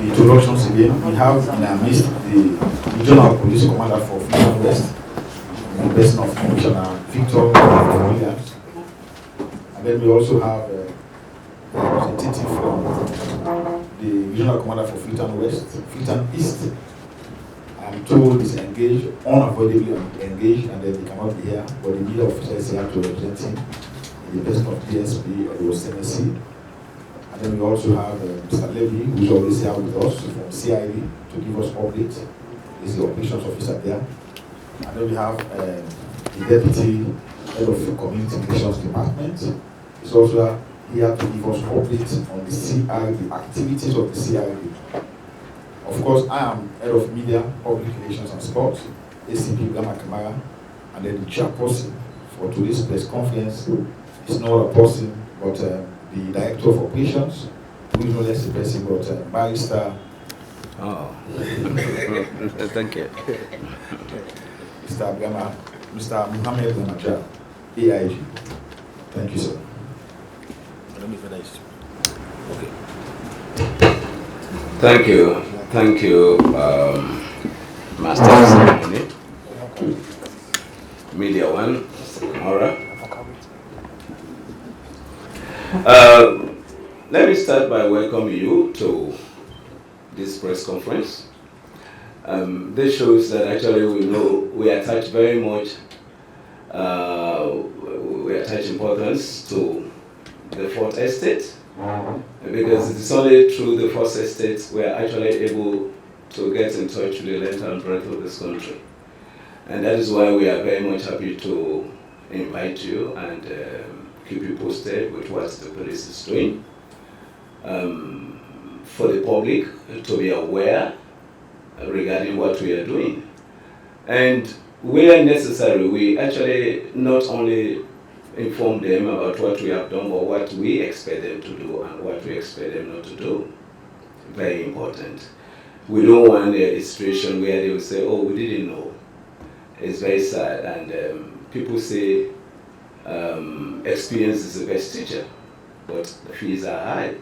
introductions again. We have in our midst the Regional Police Commander for Freetown West, the person of Commissioner Victor Williams. And then we also have a representative from the Regional Commander for Freetown West, Freetown East. I'm told is engaged, unavoidably engaged, and then he cannot be here, but the media officer is here to represent him in the person of DSP or the OCNC. And then we also have Mr. Levy, who is always here with us from CID to give us updates. He's the operations officer there. And then we have the Deputy Head of Community Relations Department. He's also here to give us updates on the CID, activities of the CID. Of course, I am Head of Media, Public Relations and Sports, ACP Gama Kamara, and then the chairperson for today's press conference is not a person, but the Director of Operations, who is no less a person, but Barrister. Oh, thank you. Mr. Muhammad Gamaja, AIG. Thank you, sir. Let me finish. Okay. Thank you, Master Ceremony, Media One, Mr. Kamara. Let me start by welcoming you to this press conference. This shows that actually we attach very much, we attach importance to the Fourth Estate, because it is only through the Fourth Estate we are actually able to get in touch with the length and breadth of this country. And that is why we are very much happy to invite you and keep you posted with what the police is doing. For the public to be aware regarding what we are doing. And where necessary, we actually not only inform them about what we have done, but what we expect them to do and what we expect them not to do. Very important. We don't want a situation where they will say, oh, we didn't know. It's very sad. And people say experience is the best teacher, but the fees are high.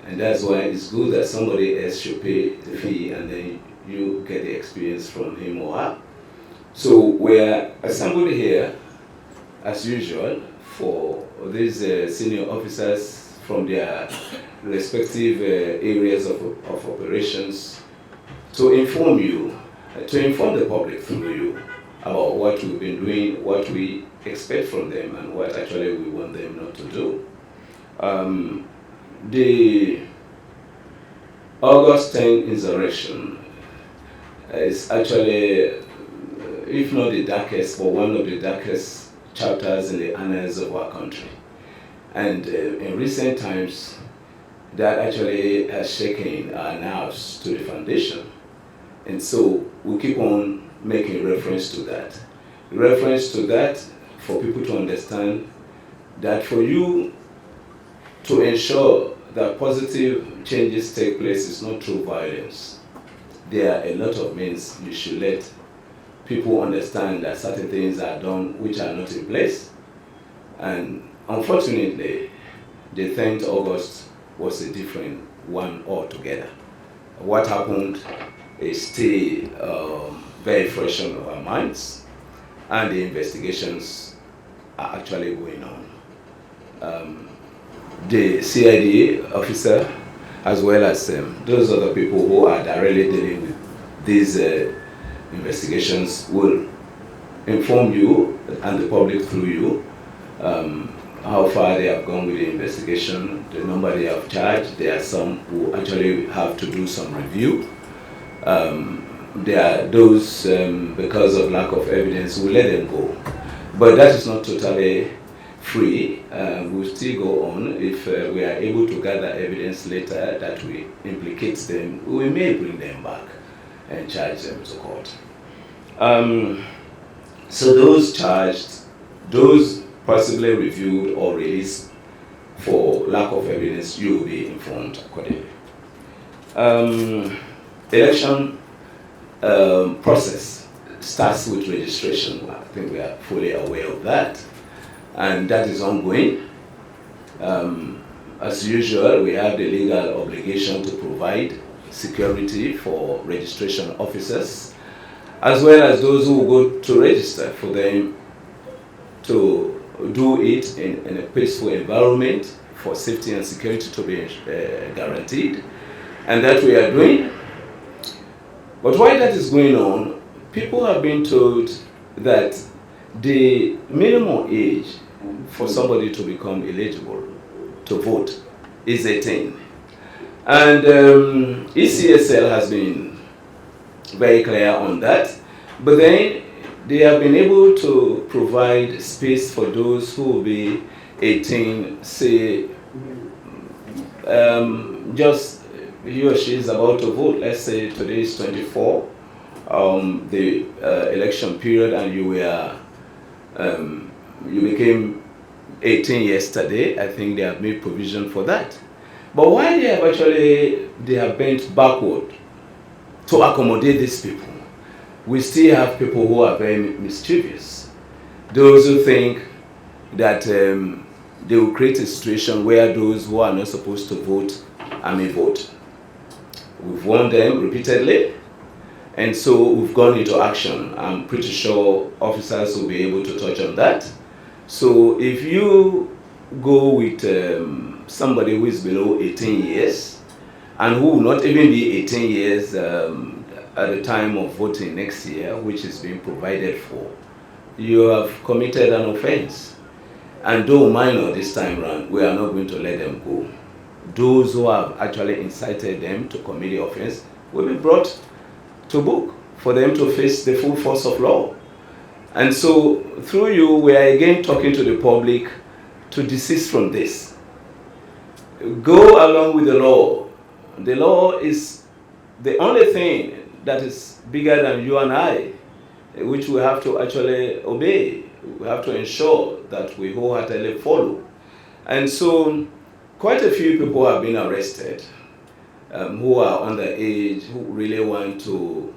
And that's why it's good that somebody else should pay the fee and then you get the experience from him or her. So we're assembled here, as usual, for these senior officers from their respective areas of operations to inform you, to inform the public through you about what we've been doing, what we expect from them, and what actually we want them not to do. The August 10th insurrection is actually, if not the darkest, but one of the darkest chapters in the annals of our country. And in recent times, that actually has shaken our nerves to the foundation. And so we keep on making reference to that. Reference to that for people to understand that for you to ensure that positive changes take place is not through violence. There are a lot of means you should let people understand that certain things are done which are not in place. And unfortunately, the 10th August was a different one altogether. What happened is still very fresh on our minds, and the investigations are actually going on. The CID officer, as well as those other people who are directly dealing with these investigations, will inform you and the public through you how far they have gone with the investigation, the number they have charged. There are some who actually have to do some review. There are those, because of lack of evidence, who let them go. But that is not totally free. We'll still go on. If we are able to gather evidence later that we implicate them, we may bring them back and charge them to court. So those charged, those possibly reviewed or released for lack of evidence, you will be informed accordingly. Election process starts with registration. I think we are fully aware of that. And that is ongoing. As usual, we have the legal obligation to provide security for registration officers, as well as those who go to register, for them to do it in a peaceful environment for safety and security to be guaranteed. And that we are doing. But while that is going on, people have been told that the minimum age for somebody to become eligible to vote is 18. And ECSL has been very clear on that, but then they have been able to provide space for those who will be 18, say, just he or she is about to vote. Let's say today is 24, the election period, and you became 18 yesterday. I think they have made provision for that. But why they have bent backward to accommodate these people, we still have people who are very mischievous. Those who think that they will create a situation where those who are not supposed to vote may vote. We've warned them repeatedly, and so we've gone into action. I'm pretty sure officers will be able to touch on that. So if you go with somebody who is below 18 years and who will not even be 18 years at the time of voting next year, which is being provided for, you have committed an offense. And though minor this time around, we are not going to let them go. Those who have actually incited them to commit the offense will be brought to book for them to face the full force of law. And so through you, we are again talking to the public to desist from this. Go along with the law. The law is the only thing that is bigger than you and I, which we have to actually obey. We have to ensure that we wholeheartedly follow. And so quite a few people have been arrested who are underage, who really want to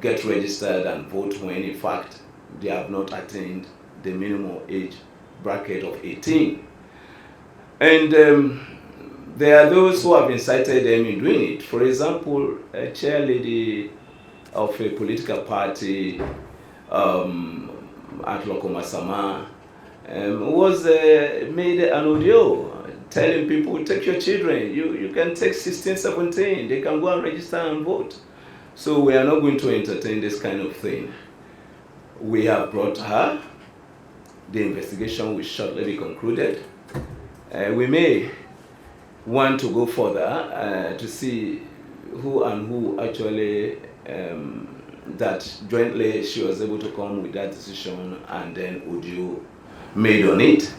get registered and vote when in fact they have not attained the minimum age bracket of 18. And there are those who have incited them in doing it. For example, a chairlady of a political party at Lokomasama was made an audio telling people, take your children, you can take 16, 17, they can go and register and vote. So we are not going to entertain this kind of thing. We have brought her. The investigation will shortly be concluded. We may want to go further to see who actually that jointly she was able to come with that decision, and then audio made on it,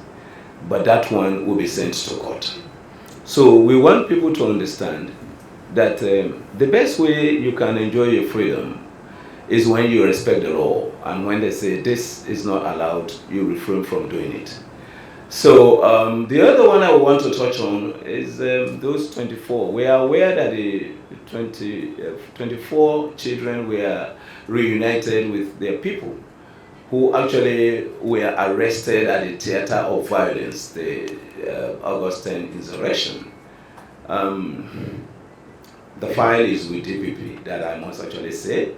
but that one will be sent to court. So we want people to understand that the best way you can enjoy your freedom is when you respect the law, and when they say this is not allowed, you refrain from doing it. So the other one I want to touch on is those 24. We are aware that the 24 children were reunited with their people who actually were arrested at the theater of violence, the August 10th insurrection. The file is with DPP, that I must actually say.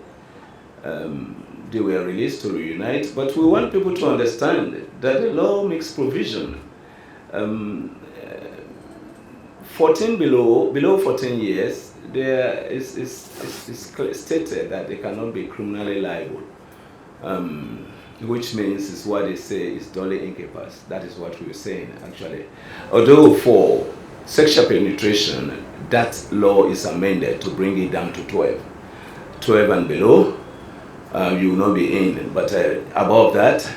They were released to reunite, but we want people to understand that the law makes provision. 14 below 14 years, there is stated that they cannot be criminally liable, which means is what they say is dole incapaz. That is what we are saying actually. Although for sexual penetration, that law is amended to bring it down to 12. 12 and below, you will not be in, but above that,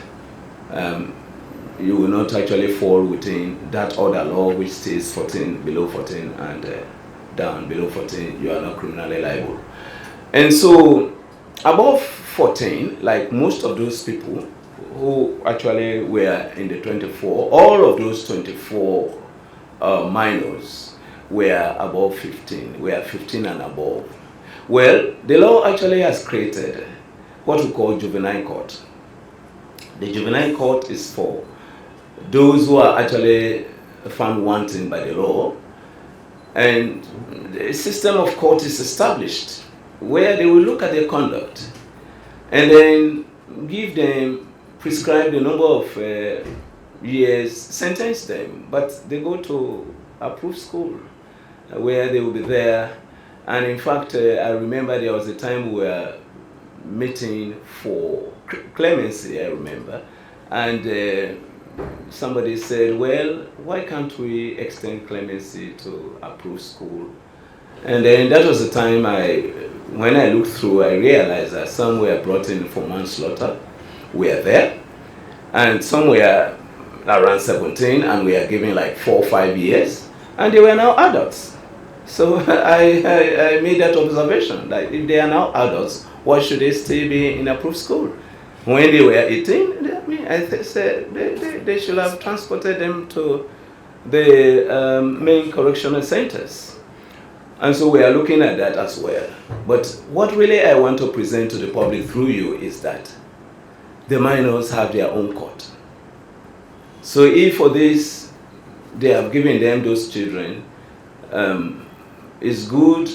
you will not actually fall within that other law which says 14, below 14, and down below 14, you are not criminally liable. And so above 14, like most of those people who actually were in the 24, all of those 24 minors were above 15, were 15 and above. Well, the law actually has created what we call juvenile court. The juvenile court is for those who are actually found wanting by the law, And a system of court is established where they will look at their conduct and then give them, prescribe the number of years, sentence them. But they go to approved school where they will be there. And in fact, I remember there was a time we were meeting for clemency, I remember. And somebody said, well, why can't we extend clemency to approved school? And then that was the time when I looked through, I realized that some were brought in for manslaughter, were there, and some were around 17 and we are given like 4 or 5 years, and they were now adults. So I made that observation, that if they are now adults, why should they still be in approved school? When they were 18, I said they should have transported them to the main correctional centers. And so we are looking at that as well. But what really I want to present to the public through you is that the minors have their own court. So if for this, they have given them those children, it's good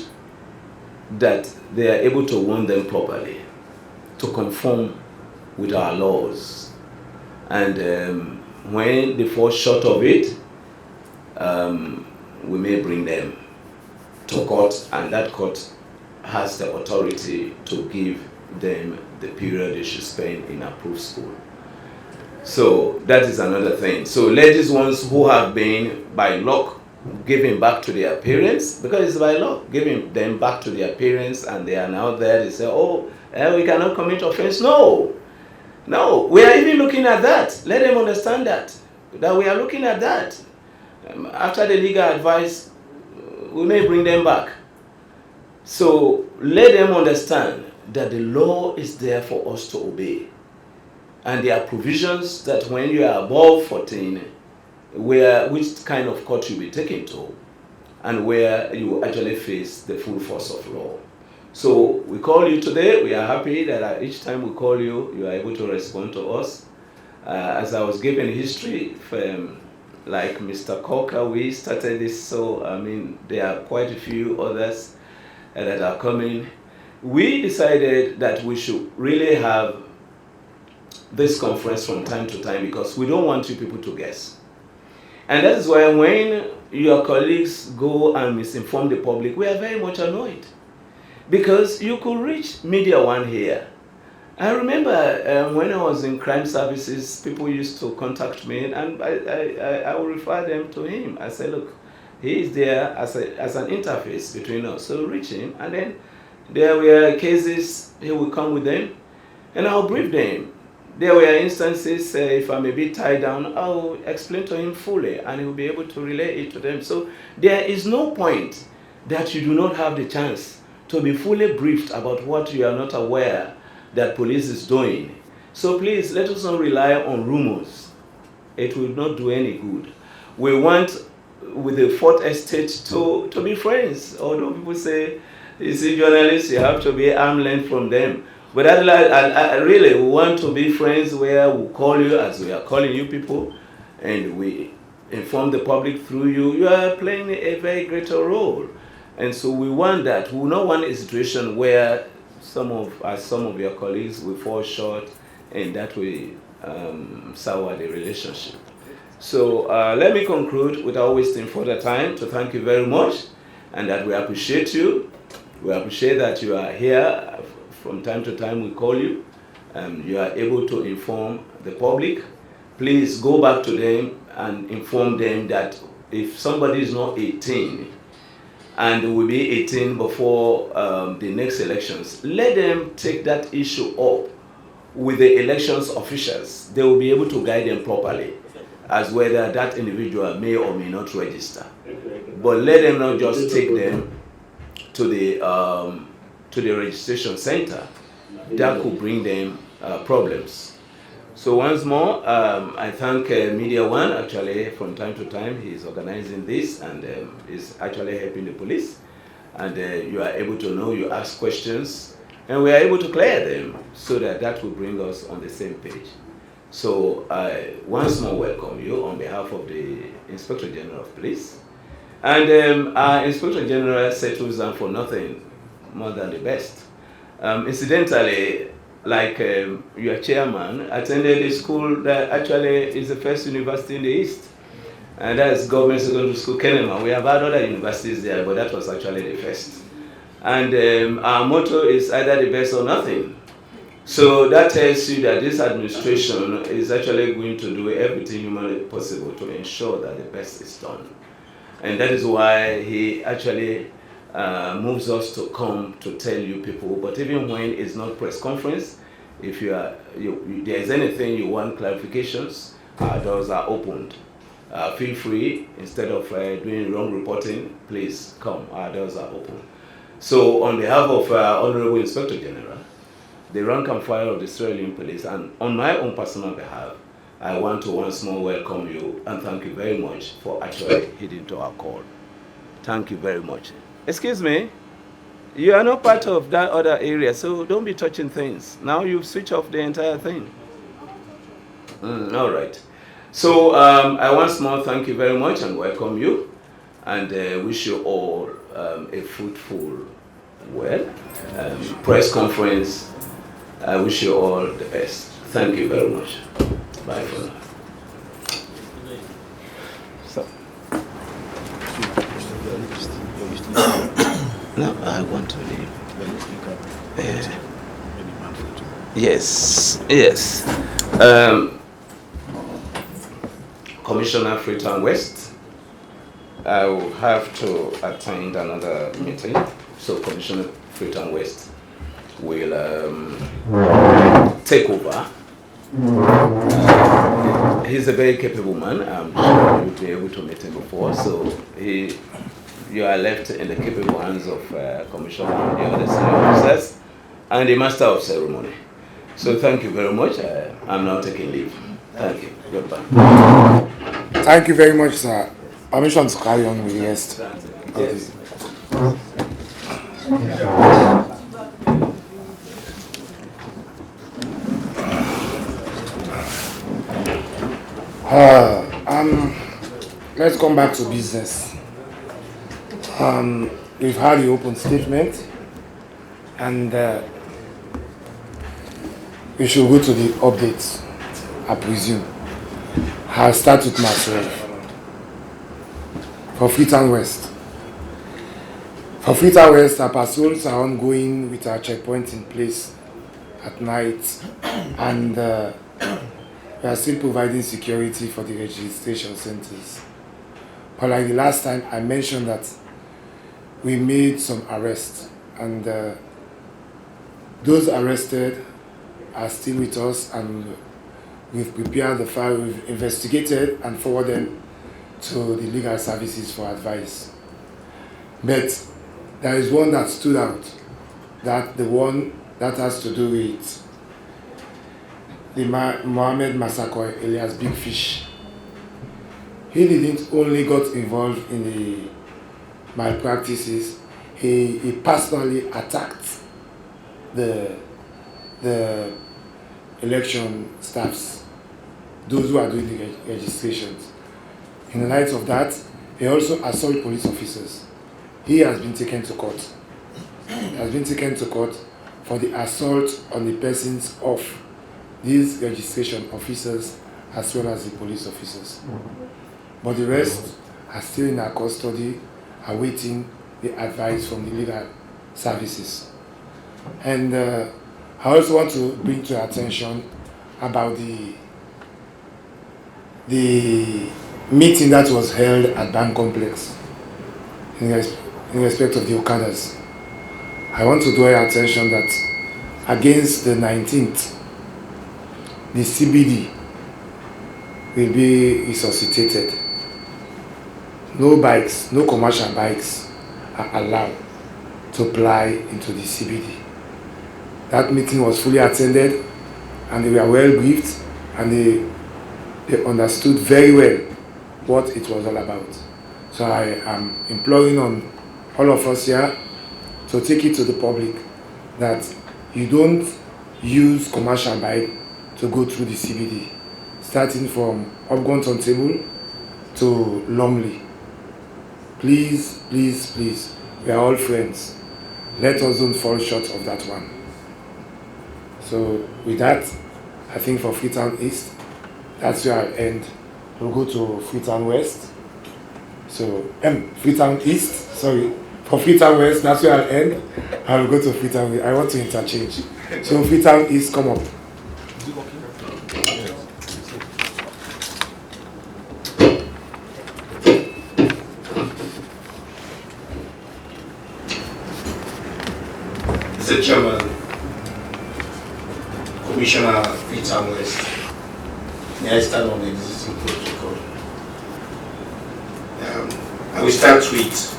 that they are able to warn them properly, to conform with our laws. And when they fall short of it, we may bring them to court, and that court has the authority to give them the period they should spend in approved school. So that is another thing. So ladies ones who have been by law given back to their parents, because it's by law, giving them back to their parents, and they are now there, they say, oh, we cannot commit offense. No, we are even looking at that. Let them understand that we are looking at that. After the legal advice, we may bring them back. So let them understand that the law is there for us to obey. And there are provisions that when you are above 14, which kind of court you'll be taken to, and where you will actually face the full force of law. So we call you today. We are happy that each time we call you, you are able to respond to us. As I was given history from like Mr. Coker, we started this, so I mean, there are quite a few others that are coming. We decided that we should really have this conference from time to time because we don't want you people to guess. And that is why when your colleagues go and misinform the public, we are very much annoyed. Because you could reach Media One here. I remember when I was in crime services, people used to contact me, and I would refer them to him. I said, look, he is there as an interface between us. So reach him, and then there were cases, he will come with them, and I'll brief them. There were instances, if I'm a bit tied down, I'll explain to him fully, and he will be able to relay it to them. So there is no point that you do not have the chance to be fully briefed about what you are not aware that police is doing. So please, let us not rely on rumors. It will not do any good. We want, with the Fourth Estate, to be friends. Although people say, you see, journalists, you have to be arm's length from them. But I really, we want to be friends where we call you as we are calling you people, and we inform the public through you. You are playing a very greater role. And so we want that. We will not want a situation where some of your colleagues will fall short, and that will sour the relationship. So let me conclude without wasting further time to thank you very much, and that we appreciate you. We appreciate that you are here. From time to time we call you. You are able to inform the public. Please go back to them and inform them that if somebody is not 18, and will be 18 before the next elections, let them take that issue up with the elections officials. They will be able to guide them properly as whether that individual may or may not register. But let them not just take them to the registration center. That could bring them problems. So once more, I thank Media One. Actually, from time to time, he's organizing this and is actually helping the police. And you are able to know, you ask questions, and we are able to clear them so that will bring us on the same page. So I once more welcome you on behalf of the Inspector General of Police. And our Inspector General settles down for nothing more than the best. Incidentally, like your chairman attended a school that actually is the first university in the East. And that's Government Secondary School, Kenema. We have had other universities there, but that was actually the first. And our motto is either the best or nothing. So that tells you that this administration is actually going to do everything humanly possible to ensure that the best is done. And that is why he actually moves us to come to tell you people. But even when it's not press conference, if there's anything you want clarifications, our doors are opened. Feel free, instead of doing wrong reporting, please come, our doors are open. So on behalf of Honorable Inspector General, the rank and file of the Sierra Leone Police, and on my own personal behalf, I want to once more welcome you and thank you very much for actually heeding to our call. Thank you very much. Excuse me, you are not part of that other area, so don't be touching things. Now you've switched off the entire thing. All right. So I once more thank you very much and welcome you, and wish you all a fruitful, press conference. I wish you all the best. Thank you very much. Bye for now. So. No, I want to leave. Yes, yes. Commissioner Freetown West, I will have to attend another meeting. So Commissioner Freetown West will take over. He's a very capable man. I'm sure you'll be able to meet him before. So you are left in the capable hands of Commissioner and the other senior officers and the Master of Ceremony. So thank you very much. I'm now taking leave. Thank you. Goodbye. Thank you very much, sir. Permission to carry on with the rest. Yes. Let's come back to business. We've had the open statement, and we should go to the updates, I presume. I'll start with myself. For Freetown West. For Freetown West, our patrols are ongoing with our checkpoints in place at night, and we are still providing security for the registration centers. But like the last time, I mentioned that we made some arrests, and those arrested are still with us, and we've prepared the file, we've investigated and forwarded to the legal services for advice. But there is one that stood out, that the one that has to do with the Mohammed massacre, alias Big Fish. He didn't only got involved in the malpractices, he personally attacked the election staffs, those who are doing the registrations. In the light of that, he also assaulted police officers. He has been taken to court. He has been taken to court for the assault on the persons of these registration officers as well as the police officers. But the rest are still in our custody, awaiting the advice from the legal services. And I also want to bring to your attention about the meeting that was held at Bank Complex in respect of the Okadas. I want to draw your attention that against the 19th, the CBD will be resuscitated. No bikes, no commercial bikes are allowed to ply into the CBD. That meeting was fully attended, and they were well briefed, and they understood very well what it was all about. So I am imploring on all of us here to take it to the public that you don't use commercial bike to go through the CBD, starting from Upgon Turntable to Lumley. please, please, please, we are all friends. Let us don't fall short of that one. So with that, I think for Freetown East, that's where I'll end. We'll go to Freetown West. So, Freetown East, sorry. For Freetown West, that's where I'll end. I will go to Freetown West. I want to interchange. So Freetown East, come up. Mr. Chairman, Commissioner Freetown West, may I stand on the existing protocol? I will start with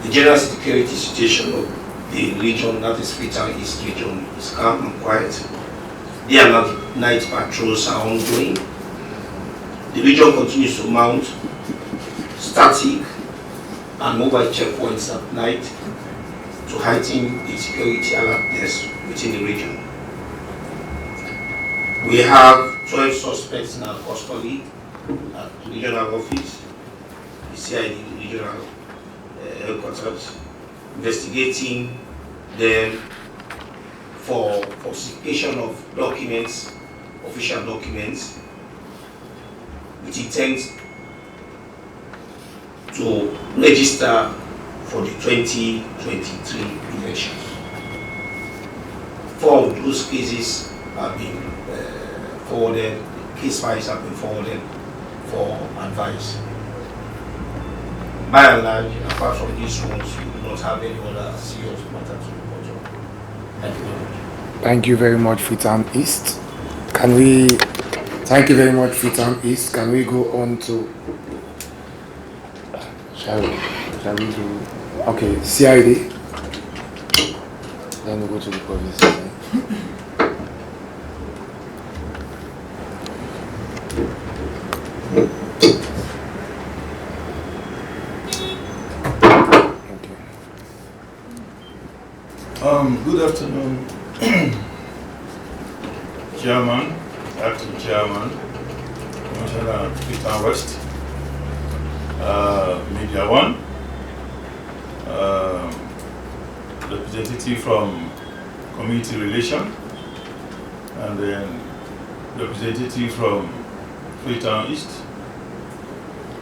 the general security situation of the region, that is Freetown East region, is calm and quiet. Day and night patrols are ongoing. The region continues to mount static and mobile checkpoints at night to heighten the security alertness within the region. We have 12 suspects in our custody at the regional office, the CID regional headquarters, investigating them for falsification of documents, official documents, with intent to register for the 2023 elections. 4 of those cases have been forwarded, case files have been forwarded for advice. By and large, apart from these ones, you do not have any other serious matter to report on. Thank you very much. Thank you very much, Freetown East. Thank you very much, Freetown East. Can we go on to, shall we do, okay, CID. Then we go to the provinces. Good afternoon, Chairman, Acting Chairman, Commissioner Freetown West, Media One, representative from Community Relation, and then representative from Freetown East,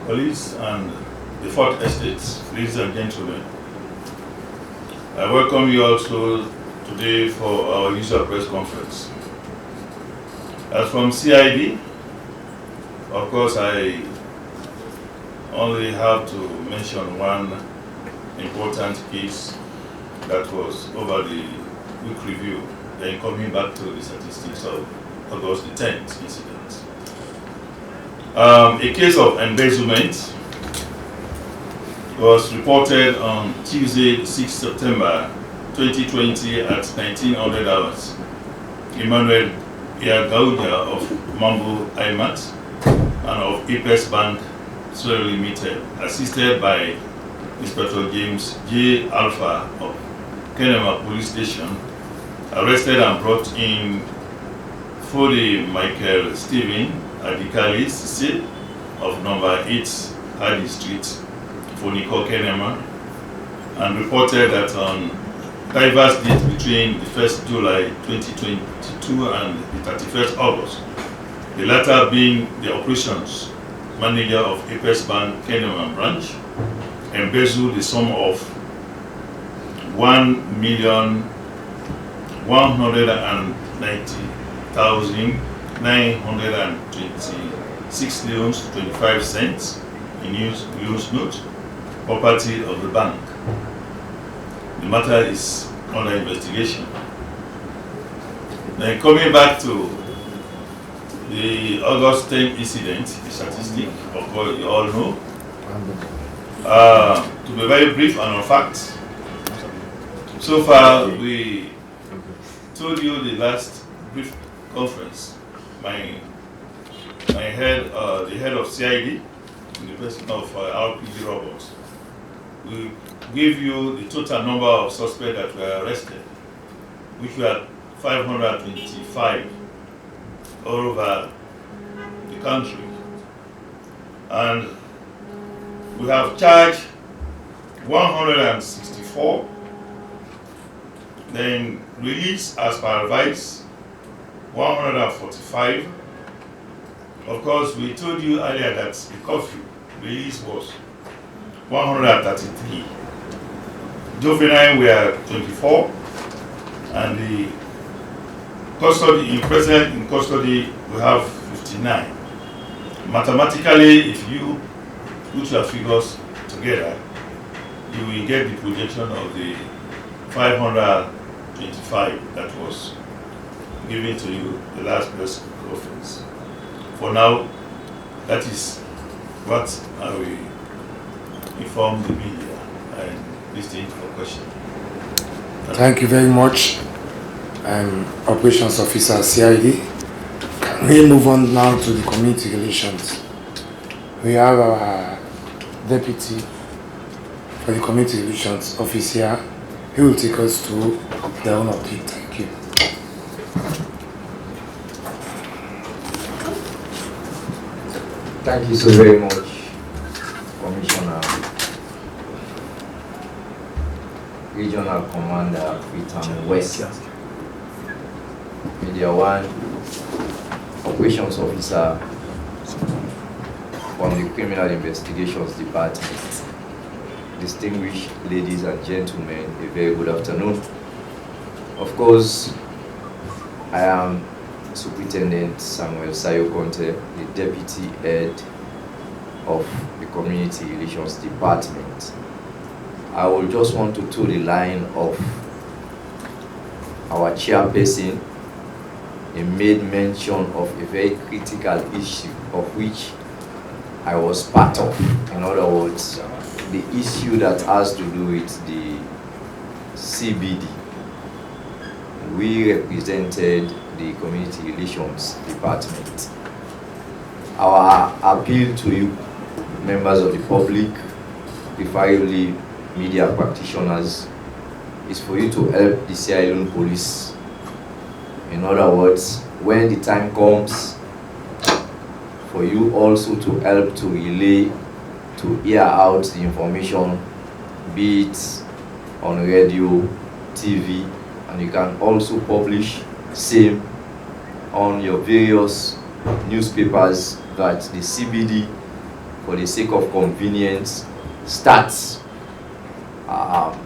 Police, and the 4th Estate, ladies and gentlemen. I welcome you also today for our usual press conference. As from CID, of course, I only have to mention one important case that was over the week review, then coming back to the statistics of August the 10th incident. A case of embezzlement was reported on Tuesday, 6 September 2020 at 1900 hours. Emmanuel Gaudia of Mambo Aimat and of Apex Bank Sierra Limited, assisted by Inspector James J. Alpha of Kenema Police Station, arrested and brought in Fode Michael Stephen Adikali Sise of number 8 Hardy Street, Foniko Kenema, and reported that on diverse dates between the 1st July 2022 and the 31st August, the latter being the operations manager of Apex Bank Kenema branch, embezzled the sum of 1,190,926 leones 25 cents in use note, property of the bank. The matter is under investigation. Then coming back to the August 10th incident, the statistic, of course you all know. To be very brief and on facts, so far we told you the last brief conference, the head of CID, in the person of RPG robots, we gave you the total number of suspects that were arrested, which were 525 all over the country. And we have charged 164, then release as per advice 145. Of course, we told you earlier that the curfew release was 133. Juvenile were 24, and the custody in custody we have 59. Mathematically, if you put your figures together, you will get the projection of the 525 that was given to you the last press conference. For now, that is what I will inform the media and listen for questions. Thank you very much, Operations Officer CID. Can we move on now to the community relations? We have our deputy for the community relations office here. He will take us through their own update. Thank you. Thank you so very much, Commissioner, Regional Commander, Freetown West, Media One, Operations Officer from the Criminal Investigations Department. Distinguished ladies and gentlemen, a very good afternoon. Of course, I am Superintendent Samuel Sayo Conte, the Deputy Head of the Community Relations Department. I will just want to toe the line of our chairperson. He made mention of a very critical issue of which I was part of. In other words, the issue that has to do with the CBD. We represented the Community Relations Department. Our appeal to you, members of the public, preferably media practitioners, is for you to help the Sierra Leone Police. In other words, when the time comes for you also to help to relay, to hear out the information, be it on radio, TV, and you can also publish same on your various newspapers that the CBD, for the sake of convenience, starts from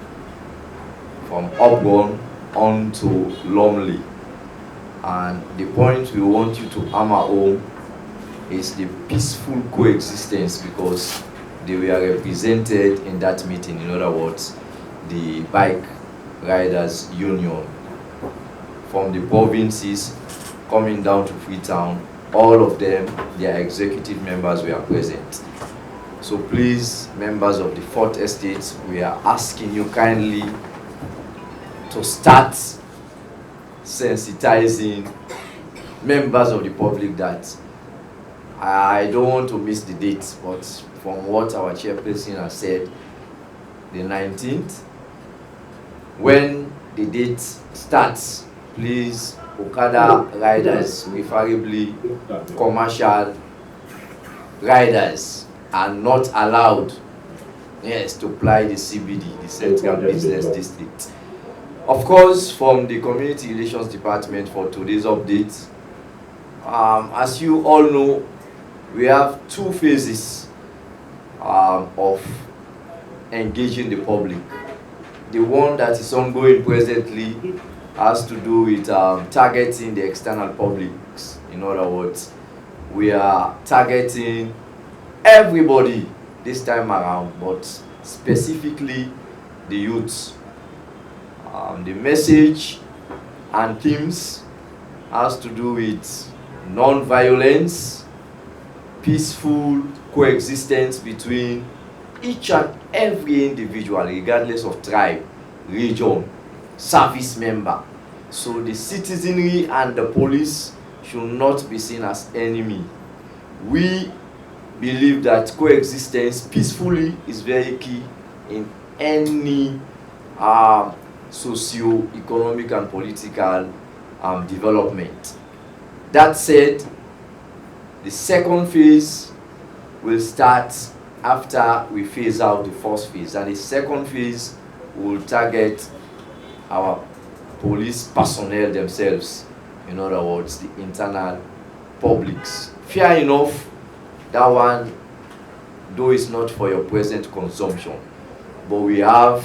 Upbourne on to Lumley. And the point we want you to hammer home is the peaceful coexistence, because they were represented in that meeting. In other words, the Bike Riders Union from the provinces coming down to Freetown, all of them, their executive members were present. So please, members of the 4th Estate, we are asking you kindly to start sensitizing members of the public that I don't want to miss the date, but from what our chairperson has said, the 19th, when the date starts, please, Okada riders, preferably commercial riders, are not allowed, yes, to ply the CBD, the Central Business District. Of course, from the Community Relations Department for today's update, as you all know, we have 2 phases of engaging the public. The one that is ongoing presently has to do with targeting the external publics. In other words, we are targeting everybody this time around, but specifically the youths. The message and themes has to do with non-violence, peaceful coexistence between each and every individual, regardless of tribe, region, service member. So the citizenry and the police should not be seen as enemy. We believe that coexistence peacefully is very key in any socio-economic and political development. That said, the second phase will start after we phase out the first phase. And the second phase will target our police personnel themselves, in other words, the internal publics. Fair enough, that one, though it's not for your present consumption, but we have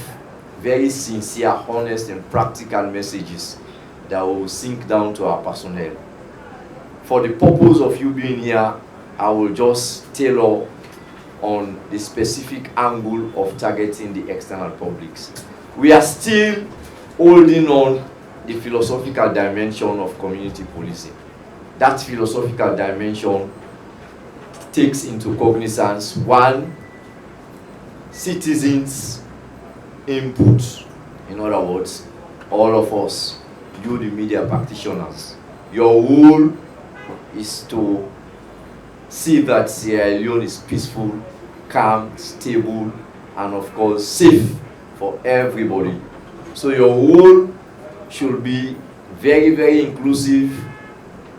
very sincere, honest, and practical messages that will sink down to our personnel. For the purpose of you being here, I will just tailor on the specific angle of targeting the external publics. We are still holding on the philosophical dimension of community policing. That philosophical dimension takes into cognizance, one, citizens' input. In other words, all of us, you the media practitioners, your role is to see that Sierra Leone is peaceful, calm, stable, and of course safe for everybody. So your role should be very, very inclusive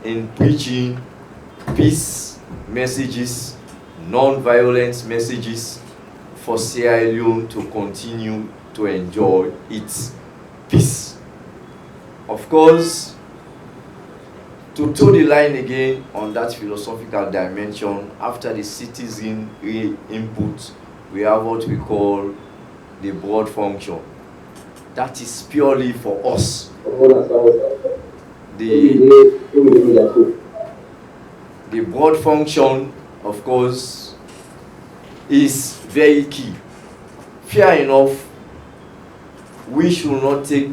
in preaching peace messages, non-violence messages, for Sierra Leone to continue to enjoy its peace. Of course, to toe the line again on that philosophical dimension, after the citizen input, we have what we call the broad function. That is purely for us. The broad function, of course, is very key. Fair enough, we should not take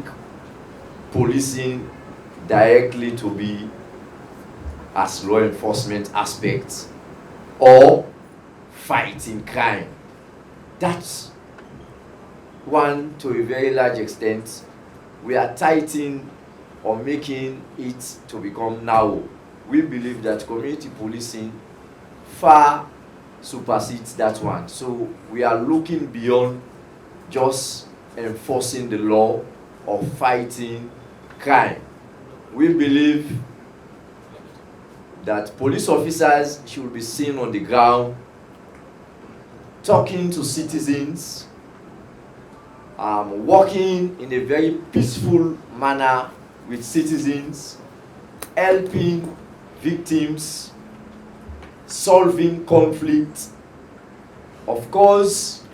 policing directly to be as law enforcement aspects or fighting crime. That's one, to a very large extent, we are tightening or making it to become narrow. We believe that community policing far supersedes that one. So we are looking beyond just enforcing the law or fighting crime. We believe that police officers should be seen on the ground, talking to citizens, working in a very peaceful manner with citizens, helping victims, solving conflict, of course,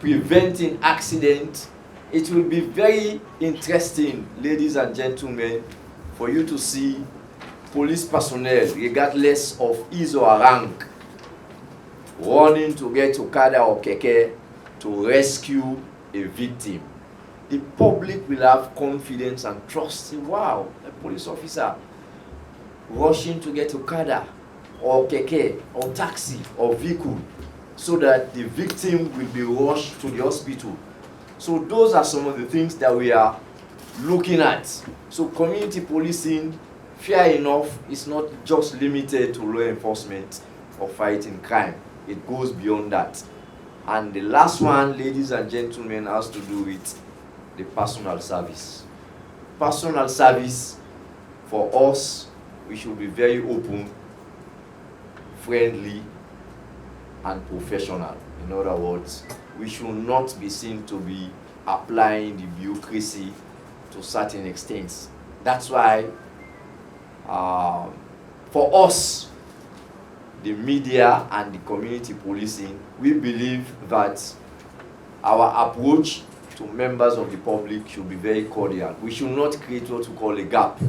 preventing accident. It will be very interesting, ladies and gentlemen, for you to see police personnel, regardless of his or her rank, running to get Okada or Keke to rescue a victim. The public will have confidence and trust. Wow, a police officer rushing to get Okada or Keke or taxi or vehicle so that the victim will be rushed to the hospital. So those are some of the things that we are looking at. So community policing, fair enough, is not just limited to law enforcement or fighting crime. It goes beyond that. And the last one, ladies and gentlemen, has to do with the personal service. Personal service, for us, we should be very open, friendly, and professional. In other words, we should not be seen to be applying the bureaucracy to certain extents. That's why, for us, the media and the community policing, we believe that our approach to members of the public should be very cordial. We should not create what we call a gap,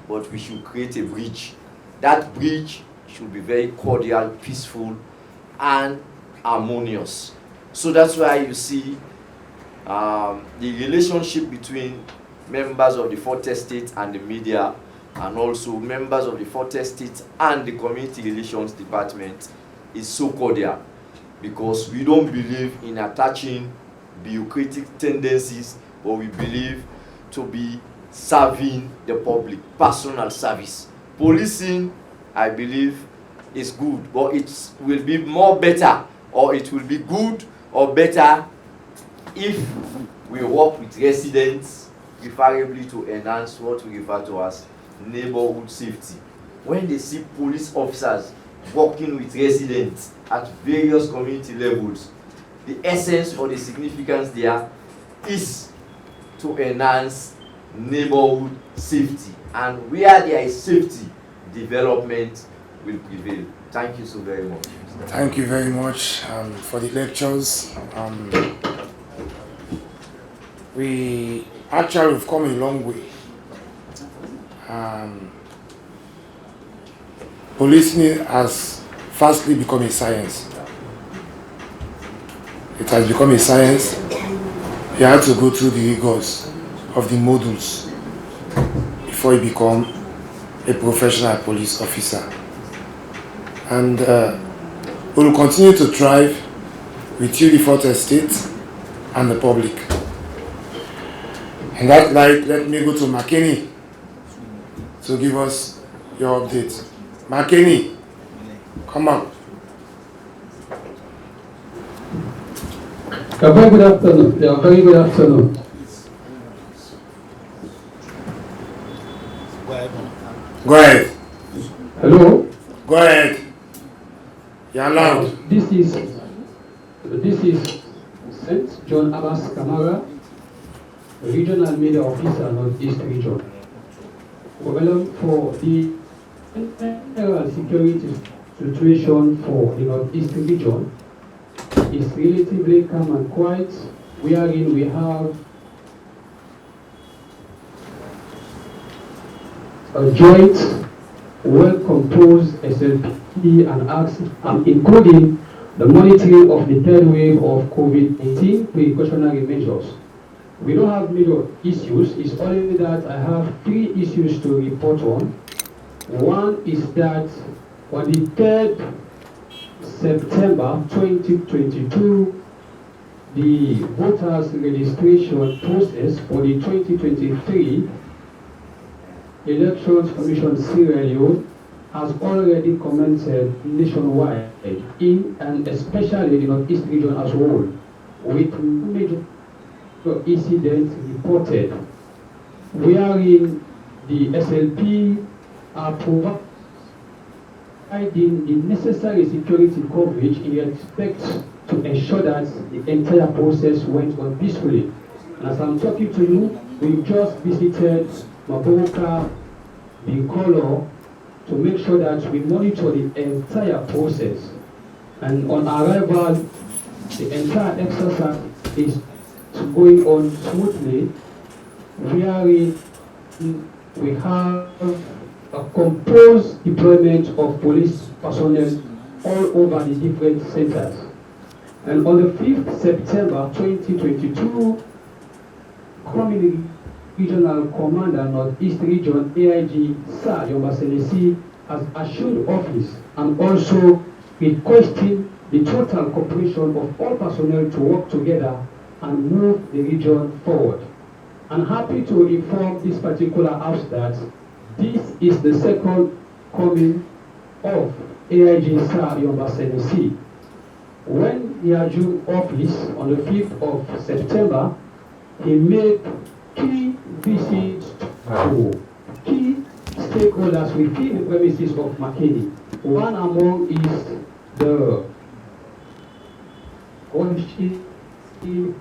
but we should create a bridge. That bridge should be very cordial, peaceful, and harmonious. So that's why you see the relationship between members of the 4th Estate and the media, and also members of the 4th Estate and the Community Relations Department, is so cordial, because we don't believe in attaching bureaucratic tendencies, but we believe to be serving the public, personal service. Policing, I believe, is good, but it will be more better, or it will be good or better if we work with residents, preferably to enhance what we refer to as neighborhood safety. When they see police officers working with residents at various community levels. The essence or the significance there is to enhance neighborhood safety, and where there is safety, development will prevail. Thank you so very much. Thank you very much for the lectures. We actually have come a long way. Policing has fastly become a science. It has become a science. You have to go through the rigors of the modules before you become a professional police officer. And we will continue to thrive with you, the Fourth Estate, and the public. In that light, let me go to McKinney to give us your update. McKinney, come on. Very good afternoon. Yeah, very good afternoon. Go ahead. Hello. Go ahead. You're loud. This is St. John Abbas Kamara, Regional Media Officer, Northeast Region. Well, for the general security situation for the Northeast Region is relatively calm and quiet, wherein we have a joint, well-composed SLP and acts, including the monitoring of the third wave of COVID-19 precautionary measures. We don't have major issues. It's only that I have 3 issues to report on. One is that on the 3rd September 2022, the voters registration process for the 2023 Elections Commission Sierra Leone has already commenced nationwide, and especially the Northeast region as a whole, with major incidents reported, wherein the SLP are providing the necessary security coverage in respect to ensure that the entire process went on peacefully. And as I'm talking to you, we just visited Maboka, Bikolo, to make sure that we monitor the entire process. And on arrival, the entire exercise is going on smoothly, wherein we have a composed deployment of police personnel all over the different centers. And on the 5th September 2022, Community Regional Commander Northeast Region AIG Sir Yombasenesi has assumed office and also requesting the total cooperation of all personnel to work together and move the region forward. I'm happy to inform this particular house that this is the second coming of AIG Sir Yombasenesi. When he assumed office on the 5th of September, he made key visits to key stakeholders within the premises of McKinney. One among is the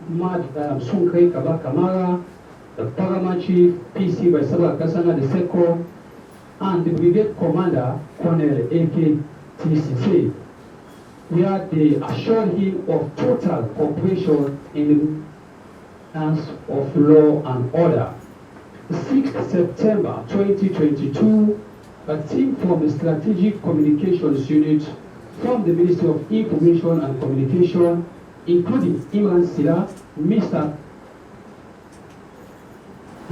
Madam Sunkre Kabakamara, the Paramount Chief PC by Sabah Kasana II, and the Brigade Commander Colonel A.K. TCC, where they assured him of total cooperation in the hands of law and order. 6th September 2022, a team from the Strategic Communications Unit from the Ministry of Information and Communication, including Imran Sila, Mr.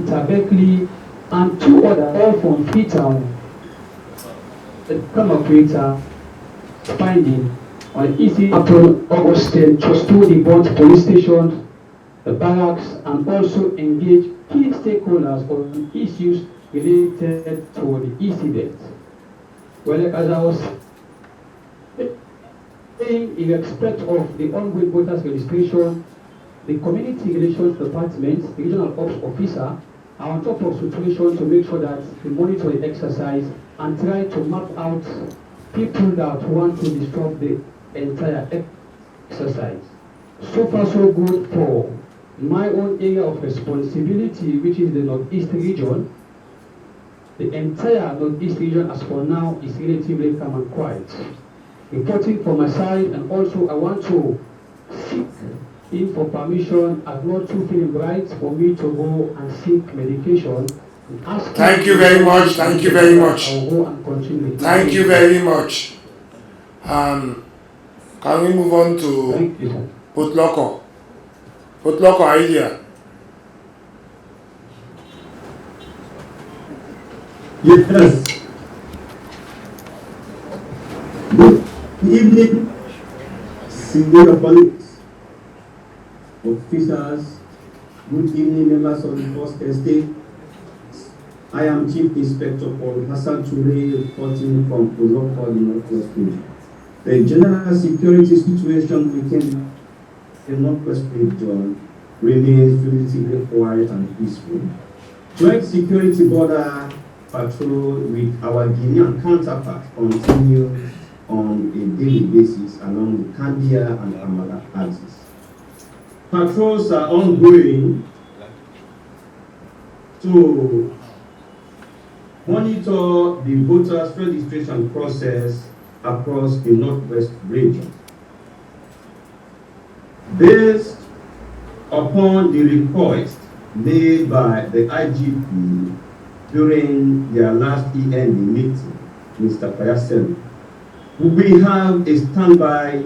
Tabekli, and 2 others, all from Freetown, the Kama finding on East April, August 10, just to the Bond Police Station, the barracks, and also engage key stakeholders on issues related to the incident. Well, as I was saying, in respect of the ongoing voters registration, the Community Relations Department, the Regional Ops Officer, are on top of situation to make sure that we monitor the exercise and try to map out people that want to disrupt the entire exercise. So far, so good for my own area of responsibility, which is the Northeast region. The entire Northeast region, as for now, is relatively calm and quiet. Reporting from my side, and also I want to seek in for permission, I'm not too feeling right for me to go and seek medication. Thank you very much. Thank you very much. I'll go and continue. Thank you very much. Can we move on to Putloko? Putloko, are you here? Yes. Good evening, senior colleagues, officers. Good evening, members of the First Estate. I am Chief Inspector Paul Hassan Toure, reporting from Putloko, the Northwest region. The general security situation within the Northwest region remains relatively quiet and peaceful. Joint security border patrol with our Guinean counterparts continues on a daily basis along the Kandia and Amala axis. Patrols are ongoing to monitor the voters' registration process across the Northwest region. Based upon the request made by the IGP during their last END meeting, Mr. Payasel, we have a standby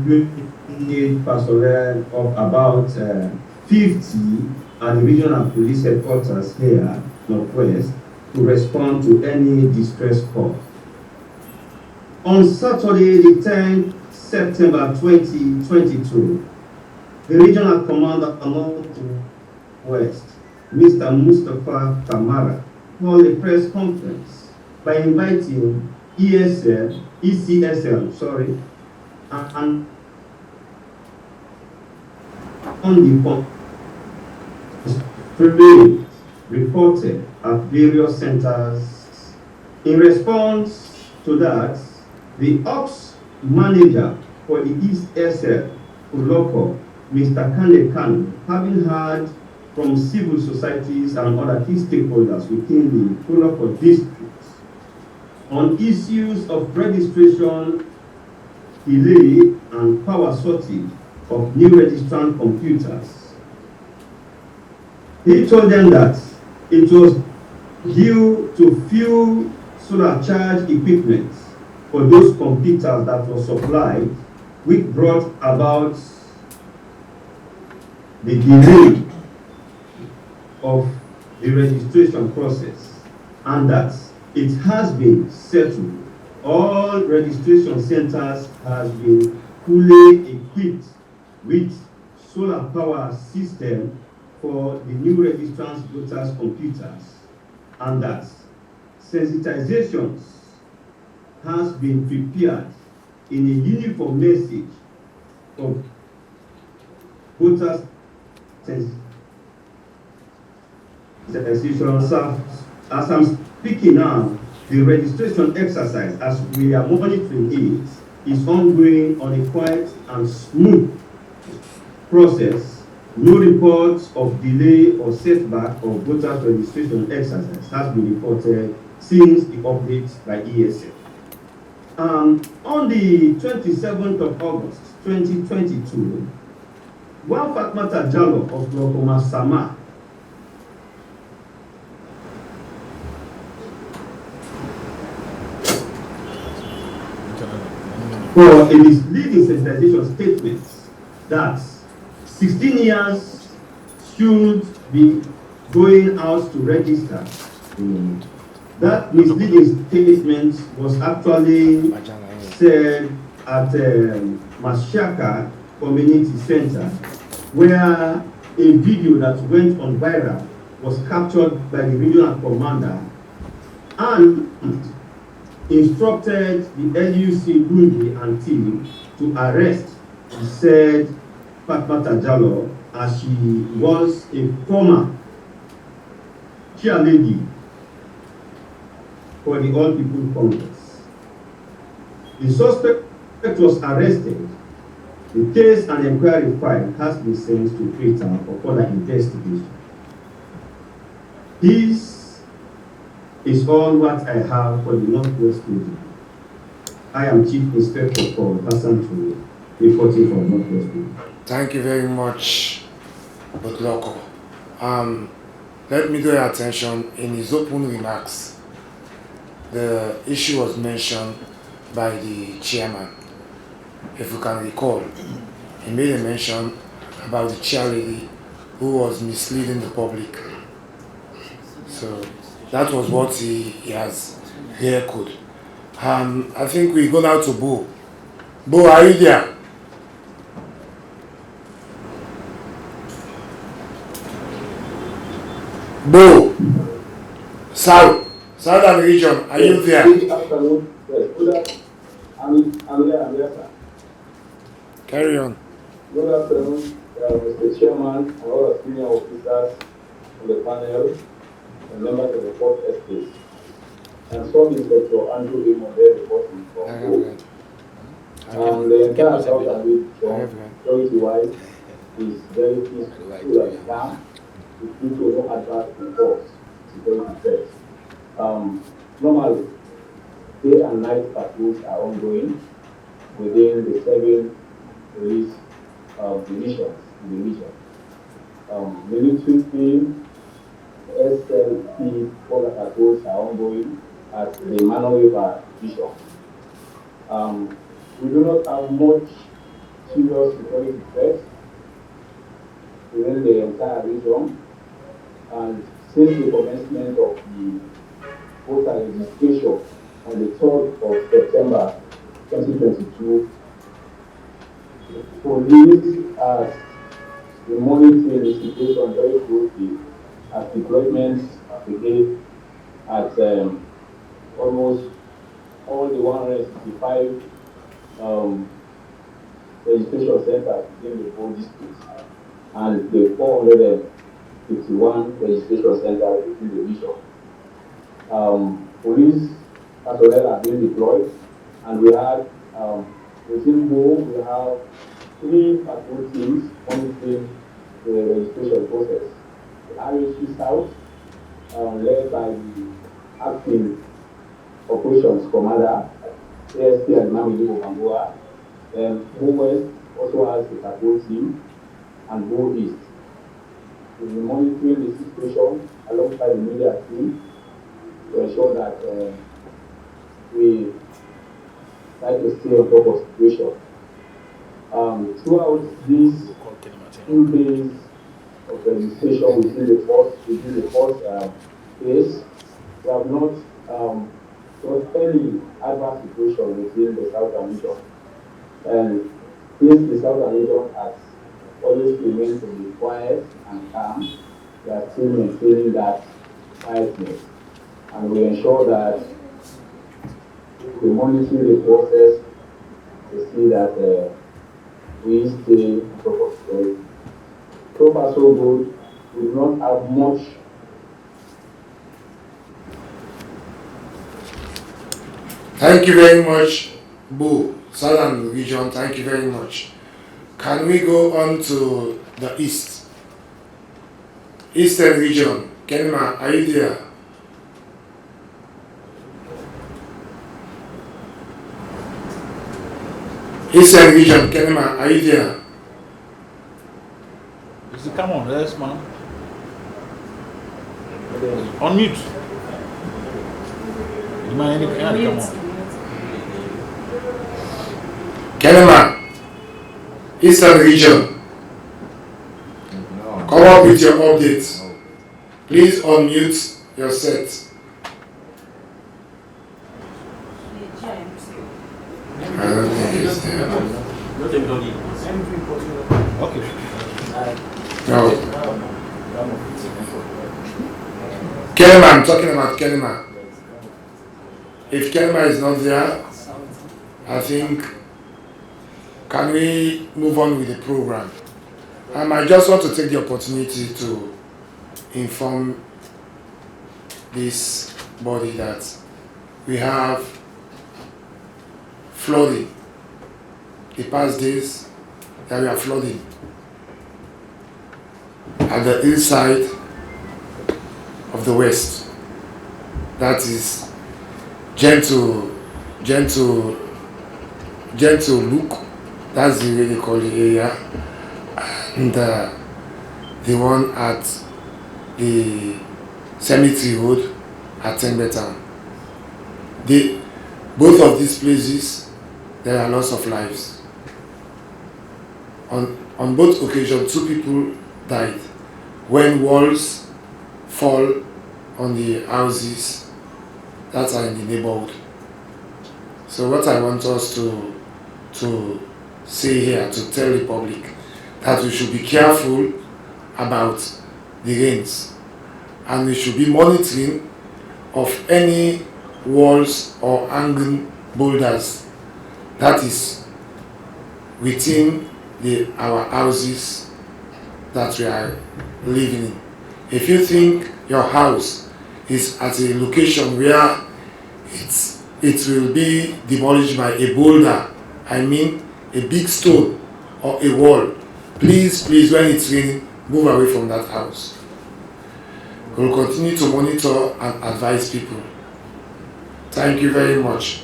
unit personnel of about 50 at the regional police headquarters here, Northwest, to respond to any distress call. On Saturday, the 10th September 2022, the regional commander of Northwest, Mr. Mustafa Kamara, held a press conference by inviting ECSL, and on the reported at various centers. In response to that, the ops manager for the East SL, Putloko, Mr. Kane Kanu, having heard from civil societies and other key stakeholders within the Putloko district on issues of registration, delay, and power shortage of new registrant computers. He told them that it was due to few solar charge equipment for those computers that were supplied, which brought about the delay of the registration process, and that it has been settled. All registration centers has been fully equipped with solar power system for the new registrants voters computers, and that sensitizations has been prepared in a uniform message for voters sensitization. As I'm speaking now, the registration exercise, as we are monitoring it, is ongoing on a quiet and smooth process. No reports of delay or setback of voters registration exercise has been reported since the update by ESL. On the 27th of August 2022, one Fatmata Jallo of Lokoma Sama for a misleading sensitization statement that 16 years should be going out to register. That misleading statement was actually said at Mashaka Community Center, where a video that went on viral was captured by the regional commander and instructed the LUC Bundi and team to arrest the said Fatmata Jallo, as she was a former chair lady for the All People Congress. The suspect was arrested. The case and inquiry file has been sent to Freetown for further investigation. This is all what I have for the Northwest region. I am Chief Inspector Paul Hassan Ture, reporting from Northwest region. Thank you very much, Botloko. Let me draw your attention in his open remarks. The issue was mentioned by the chairman. If you can recall, he made a mention about the chairlady who was misleading the public. So that was what he has echoed. I think we go now to Bo. Bo, are you there? Bo, Southern region, are you there? Good afternoon. Yes, good afternoon. I'm here, sir. Carry on. Good afternoon, Mr. Chairman and all the senior officers on the panel and members of the fourth estate. And Sub-Inspector Andrew Leone there reporting from the entire Southern region, security-wise, is very peaceful and calm. Due to no adverse reports, security threats. Normally, day and night patrols are ongoing within the 7 police divisions in the region. Military team, SLP, all the patrols are ongoing at the Mano River division. We do not have much serious security threats within the entire region. And since the commencement of the voter registration on the 3rd of September 2022, the police has been monitoring the situation very closely as deployments begin at almost all the 165 registration centers within the whole district and the 451 registration centers within the region. Police as well have been deployed, and we had within Bo, we have 3 patrol teams monitoring the registration process. The RHC South, led by the acting operations commander, ASP and Mamidi Bamboa. Bo West also has a patrol team, and Bo East. We'll be monitoring the situation alongside the media team to ensure that we try to stay on top of the situation. Throughout these 2 days of registration within the first phase, we have not got any adverse situation within the Southern region. And since the Southern region has always remained to be quiet and calm, we are still maintaining that quietness. And we ensure that we monitor the process to see that we stay on top of security. So far so good. We do not have much. Thank you very much, Bo, Southern region, thank you very much. Can we go on to the East? Eastern region, Kenma, are you there? Eastern region, Kenma, are you there? Come on, yes, man. Unmute. You mind any kind? Come on. Kenema, Eastern region. No. Come up with your updates. No. Please unmute your set. I don't think it's there. Okay. No. Kenema, I'm talking about Kenema. If Kenema is not there, I think, can we move on with the program? I just want to take the opportunity to inform this body that we have flooding. The past days, there were flooding at the hillside of the west. That is gentle look. That's the way they call the area. And the one at the cemetery road at Tengbetan. Both of these places, there are lots of lives. On both occasions, 2 people died when walls fall on the houses that are in the neighborhood. So what I want us to say here, to tell the public, that we should be careful about the rains, and we should be monitoring of any walls or hanging boulders that is within our houses that we are living in. If you think your house is at a location where it will be demolished by a boulder, I mean a big stone or a wall, please, when it's raining, move away from that house. We'll continue to monitor and advise people. Thank you very much.